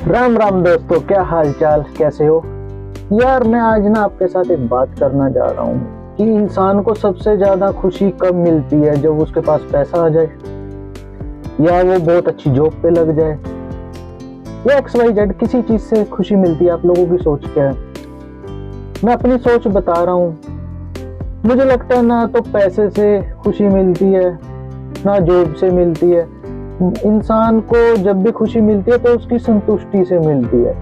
राम राम दोस्तों, क्या हाल चाल, कैसे हो यार। मैं आज ना आपके साथ एक बात करना चाह रहा हूँ कि इंसान को सबसे ज्यादा खुशी कब मिलती है, जब उसके पास पैसा आ जाए या वो बहुत अच्छी जॉब पे लग जाए या XYZ किसी चीज से खुशी मिलती है। आप लोगों की सोच क्या है? मैं अपनी सोच बता रहा हूँ। मुझे लगता है ना तो पैसे से खुशी मिलती है ना जॉब से मिलती है। इंसान को जब भी खुशी मिलती है तो उसकी संतुष्टि से मिलती है।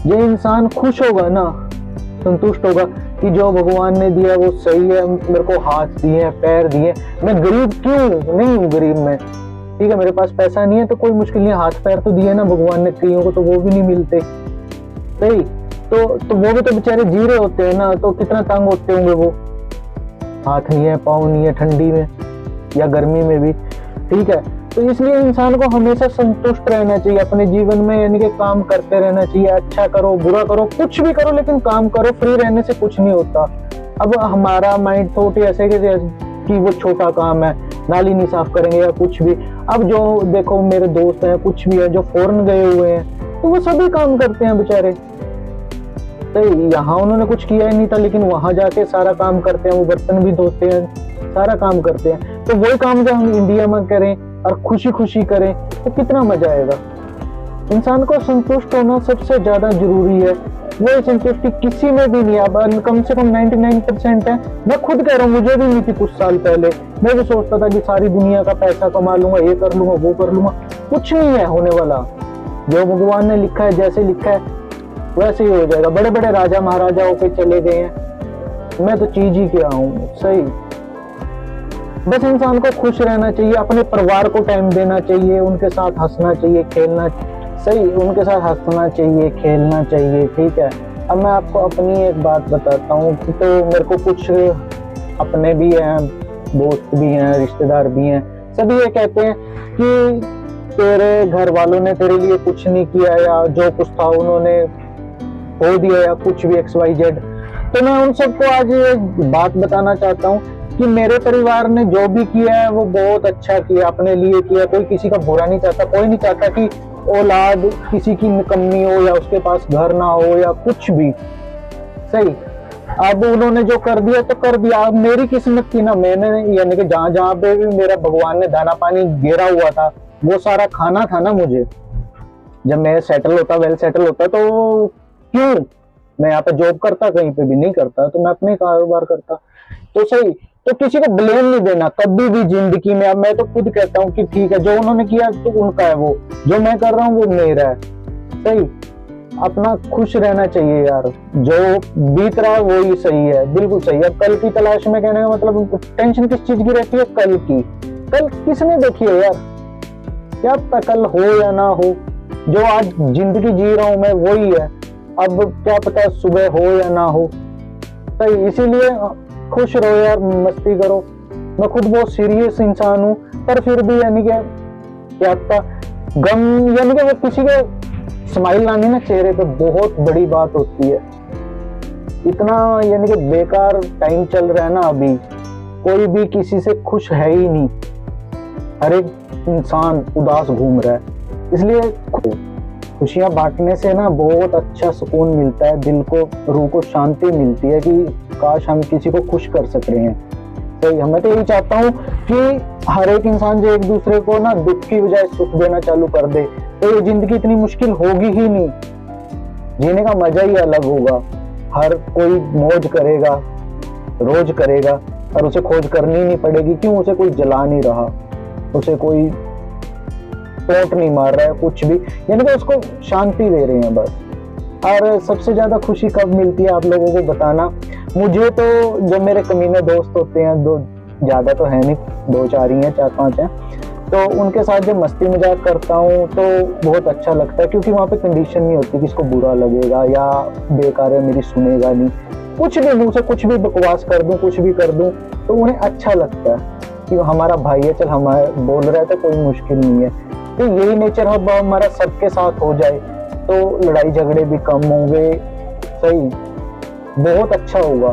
ये इंसान खुश होगा ना, संतुष्ट होगा कि जो भगवान ने दिया वो सही है, मेरे को हाथ दिए, पैर दिए। मैं गरीब क्यों नहीं हूँ, गरीब में ठीक है, मेरे पास पैसा नहीं है तो कोई मुश्किल नहीं, हाथ पैर तो दिए ना भगवान ने कईयों को, तो वो भी नहीं मिलते सही। तो वो भी तो बेचारे जी रहे होते हैं ना, तो कितना तंग होते होंगे वो। हाथ नहीं है, पाँव नहीं है, ठंडी में या गर्मी में भी, ठीक है। तो इसलिए इंसान को हमेशा संतुष्ट रहना चाहिए अपने जीवन में, यानी कि काम करते रहना चाहिए। अच्छा करो बुरा करो कुछ भी करो, लेकिन काम करो। फ्री रहने से कुछ नहीं होता। अब हमारा माइंड थॉट ऐसे कि वो छोटा काम है, नाली नहीं साफ करेंगे या कुछ भी। अब जो देखो मेरे दोस्त हैं, कुछ भी है, जो फॉरेन गए हुए हैं, तो वो सभी काम करते हैं बेचारे। तो यहाँ उन्होंने कुछ किया ही नहीं था, लेकिन वहां जाके सारा काम करते हैं। वो बर्तन भी धोते हैं, सारा काम करते हैं। तो वही काम जो हम इंडिया में करें और खुशी खुशी करें तो कितना मजा आएगा। इंसान को संतुष्ट होना सबसे ज्यादा जरूरी है। वो संतुष्टि किसी में भी नहीं है। अब कम से कम 99% है। मैं खुद कह रहा हूँ, मुझे भी नहीं थी कुछ साल पहले। मैं भी सोचता था कि सारी दुनिया का पैसा कमा लूंगा, ये कर लूंगा, वो कर लूंगा। कुछ नहीं है होने वाला। जो भगवान ने लिखा है, जैसे लिखा है वैसे ही हो जाएगा। बड़े बड़े राजा महाराजा होके चले गए हैं, मैं तो चीज ही क्या हूँ सही। बस इंसान को खुश रहना चाहिए, अपने परिवार को टाइम देना चाहिए, उनके साथ हंसना चाहिए, खेलना सही, उनके साथ हंसना चाहिए, खेलना चाहिए, ठीक है। अब मैं आपको अपनी एक बात बताता हूँ कि तो मेरे को कुछ अपने भी हैं, दोस्त भी हैं, रिश्तेदार भी हैं, सभी ये कहते हैं कि तेरे घर वालों ने तेरे लिए कुछ नहीं किया, या जो कुछ था उन्होंने हो दिया, या कुछ भी XYZ। तो मैं उन सबको आज एक बात बताना चाहता हूँ कि मेरे परिवार ने जो भी किया है वो बहुत अच्छा किया, अपने लिए किया। कोई किसी का बुरा नहीं चाहता। कोई नहीं चाहता कि औलाद किसी की निकम्मी हो या उसके पास घर ना हो या कुछ भी सही। अब उन्होंने जो कर दिया तो कर दिया। अब मेरी किस्मत थी ना, मैंने यानी कि जहां जहां पे भी मेरा भगवान ने दाना पानी गिरा हुआ था वो सारा खाना था ना मुझे। जब मैं सेटल होता, वेल सेटल होता, तो क्यों मैं यहाँ पे जॉब करता, कहीं पे भी नहीं करता, तो मैं अपने कारोबार करता तो सही। तो किसी को ब्लेम नहीं देना कभी भी जिंदगी में। अब मैं तो खुद कहता हूँ कि ठीक है, जो उन्होंने किया तो उनका है, वो जो मैं कर रहा हूँ वो मेरा है सही। अपना खुश रहना चाहिए यार, जो बीत रहा है वो ही सही है, बिल्कुल सही है। कल की तलाश में कहने का मतलब टेंशन किस चीज की रहती है? कल की। कल किसने देखी है यार? क्या पता कल हो या ना हो। जो आज जिंदगी जी रहा हूं मैं वही है, अब क्या पता सुबह हो या ना हो सही। इसीलिए खुश रहो यार, मस्ती करो। मैं खुद बहुत सीरियस इंसान हूँ, पर फिर भी यानी कि क्या पता गम, यानी कि वो किसी के स्माइल लानी ना चेहरे पे बहुत बड़ी बात होती है। इतना यानी कि बेकार टाइम चल रहा है ना अभी, कोई भी किसी से खुश है ही नहीं। हर एक इंसान उदास घूम रहा है। इसलिए खुशियां बांटने से ना बहुत अच्छा सुकून मिलता है, दिल को, रूह को शांति मिलती है कि काश हम किसी को खुश कर सक रहे हैं। तो मैं तो यही चाहता हूँ कि हर एक इंसान जो एक दूसरे को ना दुख की बजाय सुख देना चालू कर दे, तो ये जिंदगी इतनी मुश्किल होगी ही नहीं। जीने का मजा ही अलग होगा। हर कोई मौज करेगा, रोज करेगा, और उसे खोज करनी नहीं पड़ेगी। क्यों? उसे कोई जला नहीं रहा, उसे कोई टोंट नहीं मार रहा है, कुछ भी, यानी कि उसको शांति दे रहे हैं बस। और सबसे ज्यादा खुशी कब मिलती है आप लोगों को बताना। मुझे तो जब मेरे कमीने दोस्त होते हैं, दो ज्यादा तो है नहीं, 2-4 ही हैं, 4-5 हैं, तो उनके साथ जब मस्ती मजाक करता हूँ तो बहुत अच्छा लगता है, क्योंकि वहाँ पे कंडीशन नहीं होती किसको बुरा लगेगा या बेकार है मेरी सुनेगा नहीं। कुछ भी मुंह से कुछ भी बकवास कर दूं, कुछ भी कर दूं, तो उन्हें अच्छा लगता है कि हमारा भाई है, चल हमारे बोल रहा है तो कोई मुश्किल नहीं है। तो यही नेचर हमारा सबके साथ हो जाए तो लड़ाई झगड़े भी कम होंगे सही, बहुत अच्छा होगा।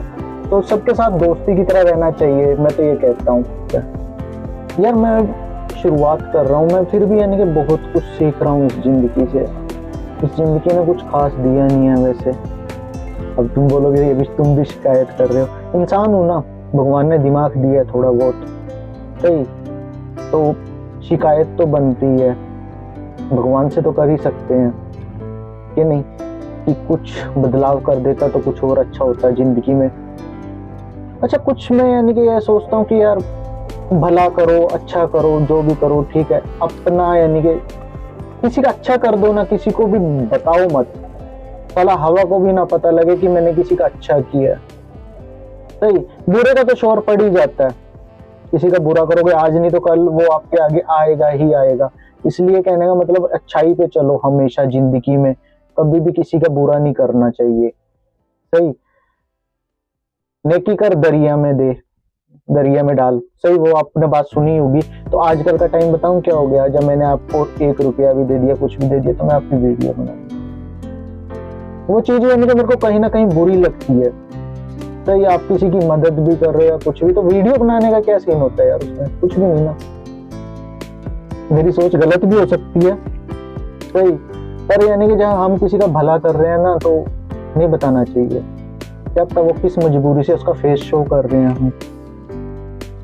तो सबके साथ दोस्ती की तरह रहना चाहिए, मैं तो ये कहता हूँ यार। मैं शुरुआत कर रहा हूँ मैं, फिर भी यानी कि बहुत कुछ सीख रहा हूँ इस जिंदगी से। इस जिंदगी ने कुछ खास दिया नहीं है वैसे। अब तुम बोलोगे ये भी तुम भी शिकायत कर रहे हो, इंसान हूं ना, भगवान ने दिमाग दिया है थोड़ा बहुत, सही, तो शिकायत तो बनती है, भगवान से तो कर ही सकते हैं कि नहीं, कि कुछ बदलाव कर देता तो कुछ और अच्छा होता जिंदगी में। अच्छा, कुछ मैं यानी कि यह सोचता हूँ कि यार भला करो, अच्छा करो, जो भी करो ठीक है, अपना यानी कि किसी का अच्छा कर दो ना, किसी को भी बताओ मत, साला हवा को भी ना पता लगे कि मैंने किसी का अच्छा किया। सही, बुरे का तो शोर पड़ ही जाता है, किसी का बुरा करोगे आज नहीं तो कल वो आपके आगे आएगा ही आएगा। इसलिए कहने का मतलब अच्छाई पे चलो हमेशा जिंदगी में, कभी भी किसी का बुरा नहीं करना चाहिए। सही, नेकी कर दरिया में दे, दरिया में डाल, सही, वो आपने बात सुनी होगी। तो आजकल का टाइम बताऊं क्या हो गया, जब मैंने आपको 1 रुपया भी दे दिया, कुछ भी दे दिया, तो मैं आपकी वीडियो बना, वो चीज यानी कि मेरे को कहीं ना कहीं बुरी लगती है। सही, आप किसी की मदद भी कर रहे हो या कुछ भी, तो वीडियो बनाने का क्या सीन होता है यार, उसमें कुछ भी नहीं ना, मेरी सोच गलत भी हो सकती है। सही, पर यानी कि जहाँ हम किसी का भला कर रहे हैं ना, तो नहीं बताना चाहिए, क्या पता वो किस मजबूरी से उसका फेस शो कर रहे हैं हम,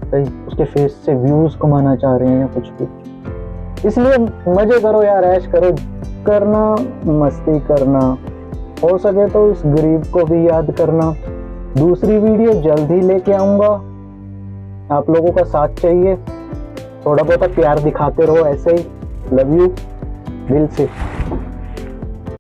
सही, उसके फेस से व्यूज कमाना चाह रहे हैं या कुछ भी। इसलिए मजे करो यार, ऐश करो, करना मस्ती करना, हो सके तो इस गरीब को भी याद करना। दूसरी वीडियो जल्द ही लेके आऊंगा, आप लोगों का साथ चाहिए, थोड़ा बहुत प्यार दिखाते रहो ऐसे ही। लव यू दिल से।